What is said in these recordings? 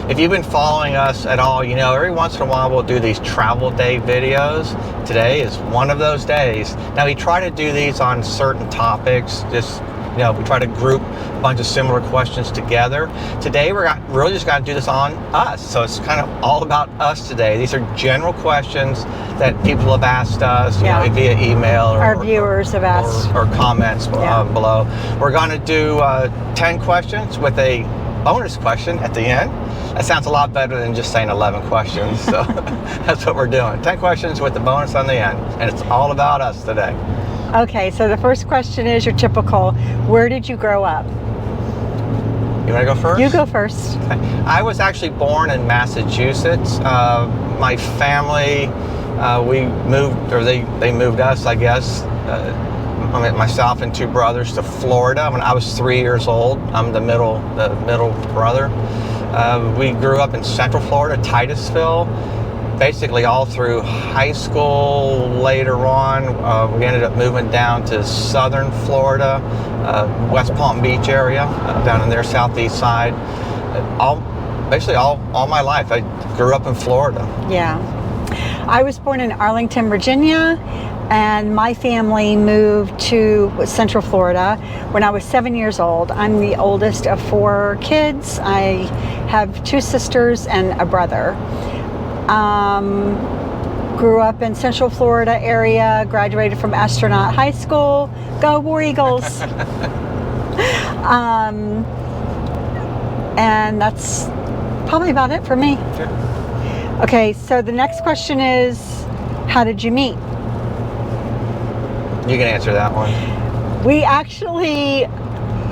if you've been following us at all, you know every once in a while we'll do these travel day videos. Today is one of those days. Now we try to do these on certain topics, just we try to group a bunch of similar questions together. Today we're really just going to do this on us. So it's kind of all about us today. These are general questions that people have asked us via email or our viewers have asked or comments below. We're going to do 10 questions with a bonus question at the end. That sounds a lot better than just saying 11 questions. So that's what we're doing. 10 questions with the bonus on the end. And it's all about us today. Okay, so the first question is your typical, where did you grow up? You want to go first? You go first. Okay. I was actually born in Massachusetts. My family, we moved, or they moved us, I guess, myself and two brothers to Florida when I was 3 years old. I'm the middle brother. We grew up in Central Florida, Titusville. Basically all through high school. Later on, we ended up moving down to southern Florida, West Palm Beach area, down in their southeast side. Basically all my life, I grew up in Florida. Yeah. I was born in Arlington, Virginia, and my family moved to Central Florida when I was 7 years old. I'm the oldest of 4 kids. I have 2 sisters and a brother. Grew up in Central Florida area, graduated from Astronaut High School. Go War Eagles! And that's probably about it for me. Sure. Okay, so the next question is, how did you meet? You can answer that one. We actually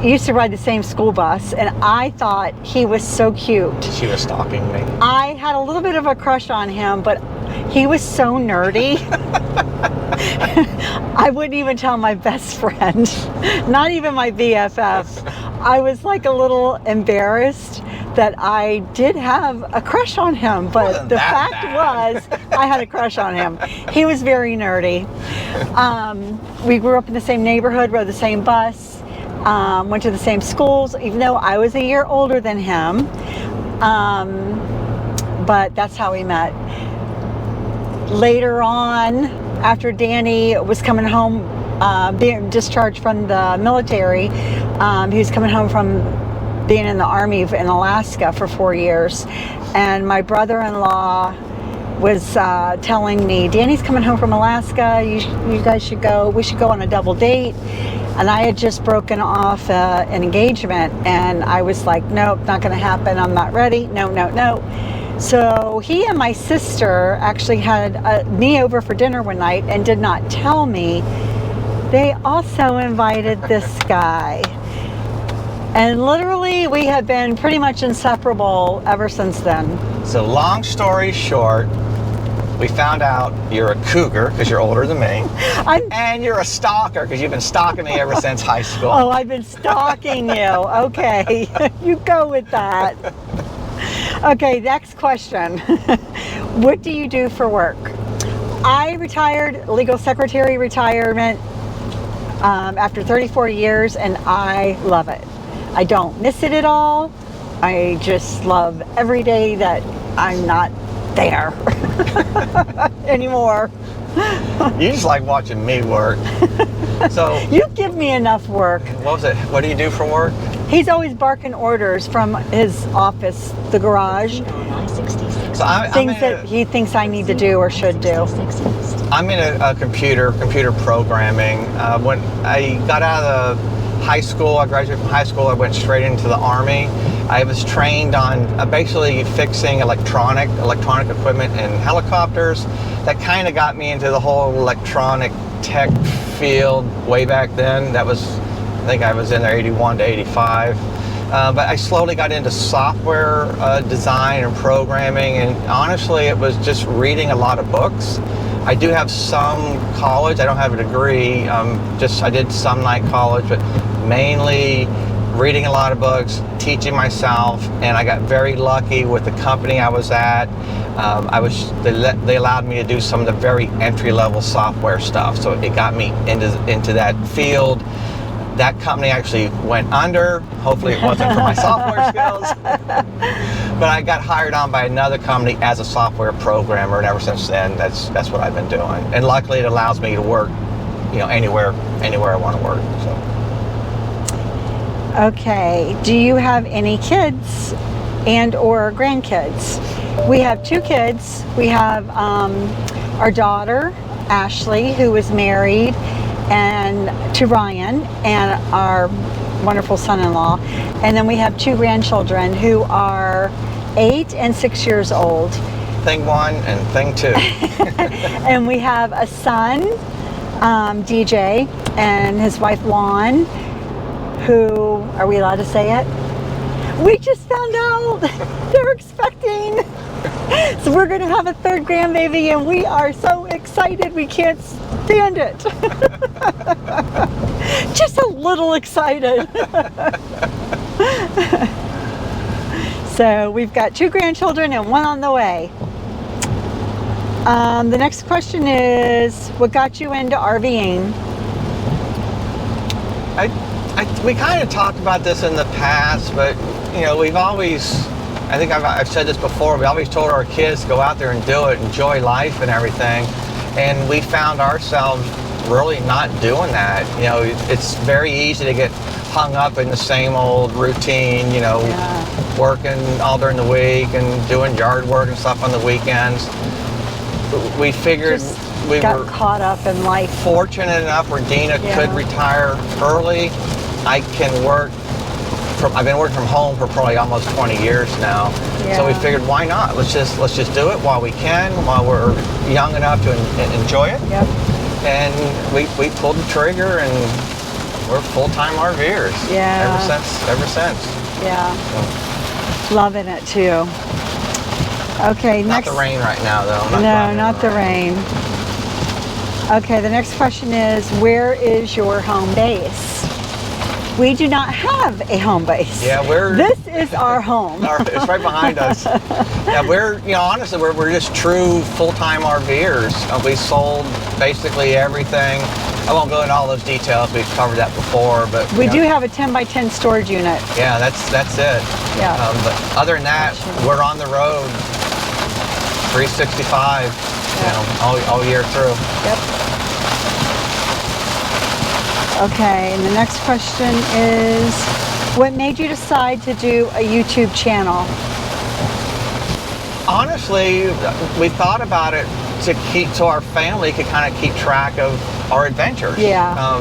used to ride the same school bus, and I thought he was so cute. She was stalking me. I had a little bit of a crush on him, but he was so nerdy. I wouldn't even tell my best friend, not even my BFF. I was like a little embarrassed that I did have a crush on him, but the fact was I had a crush on him. He was very nerdy. We grew up in the same neighborhood, rode the same bus. Went to the same schools, even though I was a year older than him. But that's how we met. Later on, after Danny was coming home, being discharged from the military, he was coming home from being in the Army in Alaska for 4 years. And my brother-in-law was telling me, Danny's coming home from Alaska, you guys should go, we should go on a double date. And I had just broken off an engagement, and I was like, nope, not going to happen. I'm not ready. No. So he and my sister actually had me over for dinner one night and did not tell me. They also invited this guy. And literally, we have been pretty much inseparable ever since then. So long story short, we found out you're a cougar because you're older than me, and you're a stalker because you've been stalking me ever since high school. Oh, I've been stalking you. Okay, you go with that. Okay, next question. What do you do for work? I retired, legal secretary retirement, after 34 years, and I love it. I don't miss it at all. I just love every day that I'm not there anymore. You just like watching me work. So you give me enough work. What was it? What do you do for work? He's always barking orders from his office, the garage. So things that he thinks I need to do or should do. I'm in a computer programming. When I got out of high school, I graduated from high school, I went straight into the Army. I was trained on basically fixing electronic equipment in helicopters. That kind of got me into the whole electronic tech field way back then. That was, I think I was in there 81 to 85. But I slowly got into software design and programming, and honestly it was just reading a lot of books. I do have some college, I don't have a degree, I did some night college, but mainly reading a lot of books, teaching myself, and I got very lucky with the company I was at. They allowed me to do some of the very entry-level software stuff, so it got me into that field. That company actually went under. Hopefully it wasn't for my software skills. But I got hired on by another company as a software programmer, and ever since then, that's what I've been doing. And luckily, it allows me to work, anywhere I want to work. So. Okay. Do you have any kids and or grandkids? We have 2 kids. We have our daughter, Ashley, who is married to Ryan, and our wonderful son-in-law. And then we have 2 grandchildren who are 8 and 6 years old. Thing 1 and thing 2. And we have a son, DJ, and his wife, Lon, who, are we allowed to say it? We just found out they're expecting. So we're going to have a 3rd grandbaby, and we are so excited we can't stand it. Just a little excited. So we've got 2 grandchildren and 1 on the way. The next question is, what got you into RVing? We kind of talked about this in the past, but we've always, I think I've said this before, we always told our kids to go out there and do it, enjoy life and everything. And we found ourselves really not doing that. It's very easy to get hung up in the same old routine, working all during the week and doing yard work and stuff on the weekends. We figured we were caught up in life. Fortunate enough where Dina could retire early. I've been working from home for probably almost 20 years now. Yeah. So we figured, why not? Let's just do it while we can, while we're young enough to enjoy it. Yep. And we pulled the trigger, and we're full-time RVers. Yeah. Ever since. Yeah. So. Loving it too. Okay. Not the rain right now, though. Not the rain. Okay. The next question is, where is your home base? We do not have a home base. Yeah, This is our home. It's right behind us. Yeah, honestly, we're just true full-time RVers. We sold basically everything. I won't go into all those details. We've covered that before, but we do have a 10x10 storage unit. Yeah, that's it. Yeah. But other than that, we're on the road, 365. All year through. Yep. Okay, and the next question is, what made you decide to do a YouTube channel? Honestly, we thought about it so our family could kind of keep track of our adventures. Yeah.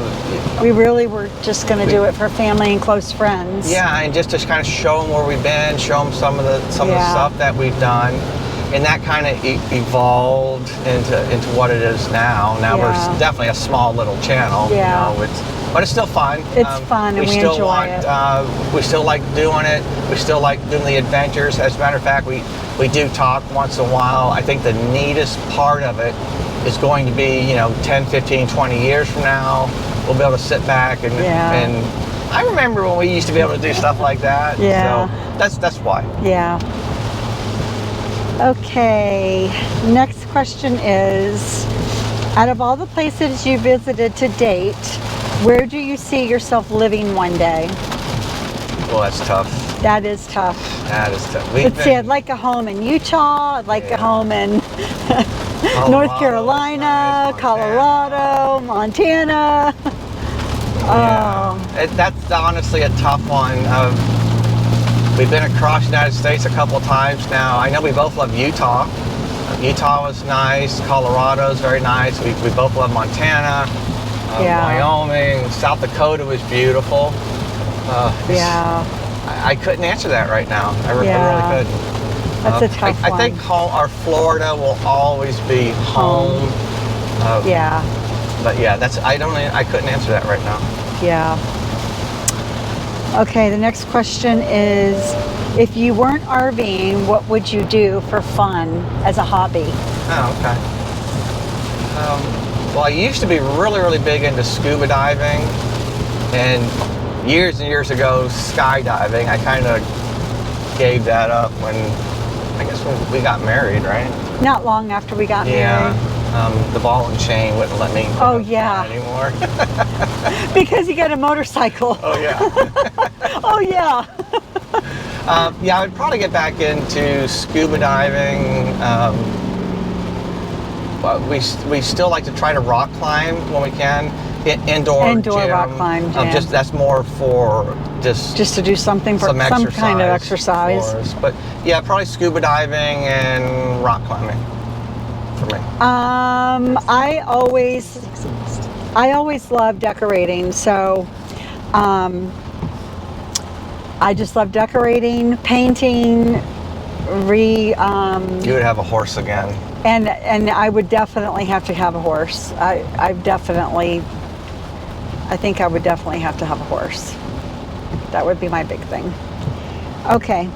We really were just going to do it for family and close friends. Yeah, and just to kind of show them where we've been, show them some of the stuff that we've done. And that kind of evolved into what it is now. Now we're definitely a small little channel. Yeah. But it's still fun. It's fun, and we enjoy it. We still like doing it. We still like doing the adventures. As a matter of fact, we do talk once in a while. I think the neatest part of it is going to be, 10, 15, 20 years from now, we'll be able to sit back and I remember when we used to be able to do stuff like that. Yeah. So that's why. Yeah. Okay, next question is, out of all the places you visited to date, where do you see yourself living one day? Well, that's tough. That is tough. That is tough. Let's see, I'd like a home in Utah, I'd like a home in North Carolina, nice. Colorado, Montana. Yeah. That's honestly a tough one. We've been across the United States a couple of times now. I know we both love Utah. Utah was nice. Colorado's very nice. We both love Montana. Wyoming. South Dakota was beautiful. I couldn't answer that right now. I really couldn't. That's a tough one. I think our Florida will always be home. But I couldn't answer that right now. Yeah. Okay, the next question is, if you weren't RVing, what would you do for fun as a hobby? Oh, okay. Well, I used to be really, really big into scuba diving, and years and years ago, skydiving. I kind of gave that up when we got married, right? Not long after we got married. The ball and chain wouldn't let me anymore. Because you got a motorcycle. Oh, yeah. Oh, yeah. Yeah, I would probably get back into scuba diving. But we still like to try to rock climb when we can. Indoor gym. rock climb gym. Just that's more for just to do something for some kind of exercise. for us. But yeah, probably scuba diving and rock climbing for me. I always love decorating, so I just love decorating, painting, You would have a horse again. and I would definitely have to have a horse. I think I would definitely have to have a horse. That would be my big thing. Okay.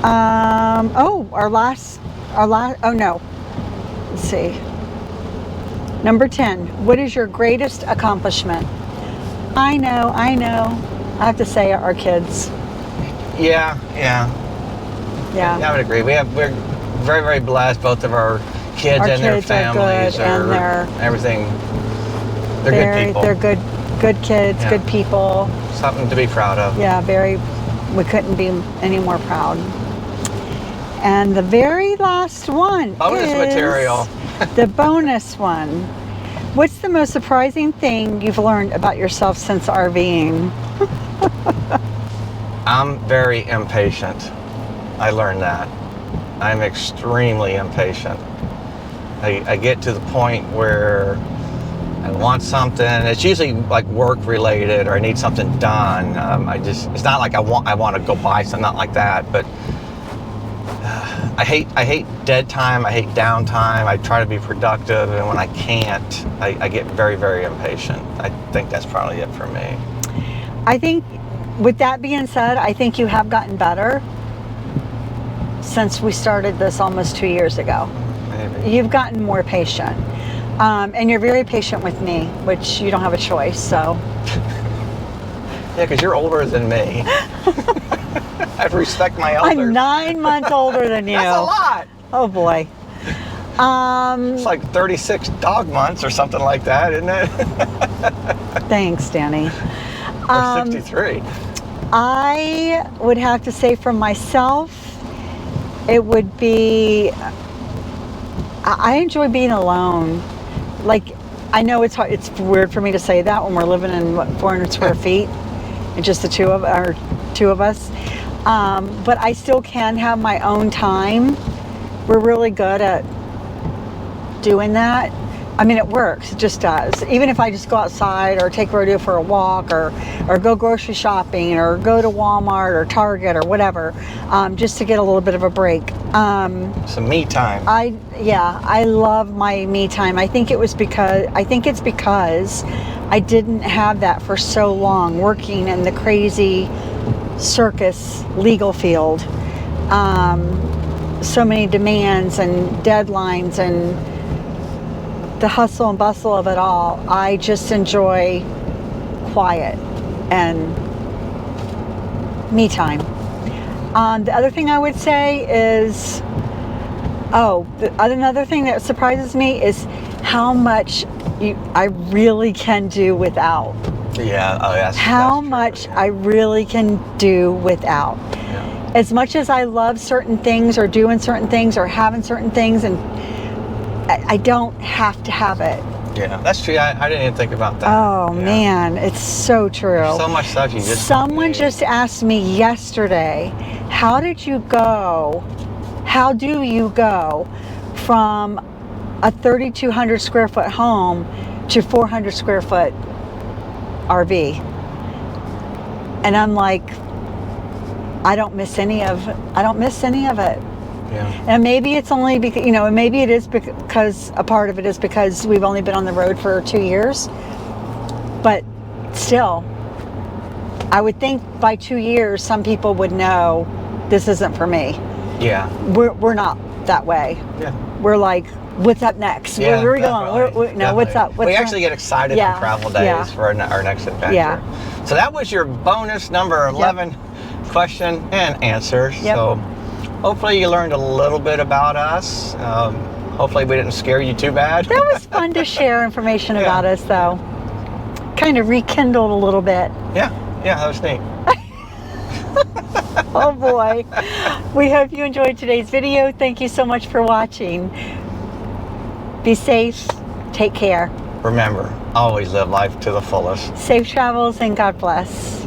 Our last, oh no. Let's see. Number 10. What is your greatest accomplishment? I know. I have to say our kids. Yeah. Yeah. I would agree. We're very, very blessed. Both of our kids and their families are everything. They're good people. They're good kids, good people. Something to be proud of. Yeah, we couldn't be any more proud. And the very last one Bonus material. The bonus one. What's the most surprising thing you've learned about yourself since RVing? I'm very impatient. I learned that. I'm extremely impatient. I get to the point where I want something. It's usually like work related, or I need something done. It's not like I want to go buy something, not like that. But I hate dead time. I hate downtime. I try to be productive, and when I can't, I get very, very impatient. I think that's probably it for me. I think, with that being said, I think you have gotten better since we started this almost 2 years ago. Maybe. You've gotten more patient. And you're very patient with me, which you don't have a choice, so. Yeah, because you're older than me. I have to respect my elders. I'm 9 months older than you. That's a lot. Oh boy. It's like 36 dog months or something like that, isn't it? Thanks, Danny. Or 63. I would have to say for myself, it would be, I enjoy being alone. Like, I know it's hard, it's weird for me to say that when we're living in 400 square feet and just the two of us. But I still can have my own time. We're really good at doing that. I mean, it works. It just does. Even if I just go outside or take Rodeo for a walk or go grocery shopping or go to Walmart or Target or whatever, just to get a little bit of a break. Some me time. I love my me time. I think it's because I didn't have that for so long, working in the crazy circus legal field. So many demands and deadlines and the hustle and bustle of it all. I just enjoy quiet and me time. The other thing I would say is, another thing that surprises me is how much I really can do without. Yeah, that's much true, I really can do without. Yeah. As much as I love certain things or doing certain things or having certain things, and I don't have to have it. Yeah, that's true. I didn't even think about that. Oh, yeah. Man, it's so true. There's so much stuff you just Someone just asked me yesterday, how do you go from a 3,200 square foot home to 400 square foot RV? And I'm like, I don't miss any of it. Yeah. And maybe it's only because, maybe it is because a part of it is because we've only been on the road for 2 years. But still, I would think by 2 years, some people would know this isn't for me. Yeah. We're not that way. Yeah. We're like, what's up next? Yeah, Where are we going? What's up? We actually get excited on travel days for our next adventure. Yeah. So that was your bonus number 11 question and answer. Yep. So hopefully you learned a little bit about us. Hopefully we didn't scare you too bad. That was fun to share information about us, though. Kind of rekindled a little bit. Yeah, that was neat. Oh boy. We hope you enjoyed today's video. Thank you so much for watching. Be safe. Take care. Remember, always live life to the fullest. Safe travels and God bless.